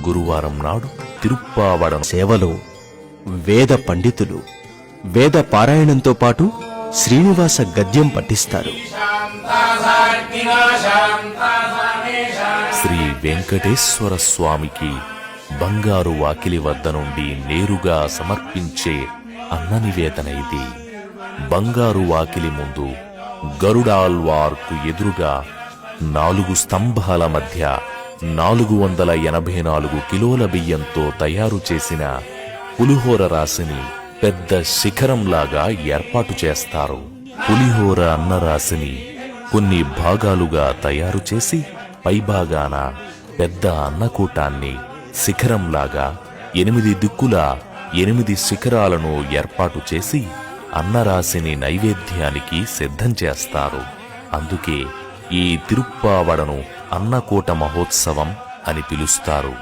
గురువారం నాడు తిరుప్పావడం సేవలో వేద పండితులు వేద పారాయణంతో పాటు శ్రీనివాస గద్యం పఠిస్తారు. శ్రీ వెంకటేశ్వర స్వామికి బంగారు వాకిలి వద్ద నుండి నేరుగా సమర్పించే అన్న నివేదన ఇది. బంగారు వాకిలి ముందు గరుడాల్వార్కు ఎదురుగా 4 స్తంభాల మధ్య 484 కిలోల బియ్యంతో తయారు చేసిన పులిహోర రాశిని పెద్ద శిఖరంలాగా ఏర్పాటు చేస్తారు. పులిహోర అన్నరాశిని కొన్ని భాగాలుగా తయారు చేసి పైభాగాన పెద్ద అన్నకూటాన్ని శిఖరంలాగా 8 దిక్కులా 8 శిఖరాలను ఏర్పాటు చేసి అన్నరాశిని నైవేద్యానికి సిద్ధం చేస్తారు. అందుకే ఈ తిరుప్పావడను అన్నకూట మహోత్సవం అని పిలుస్తారు.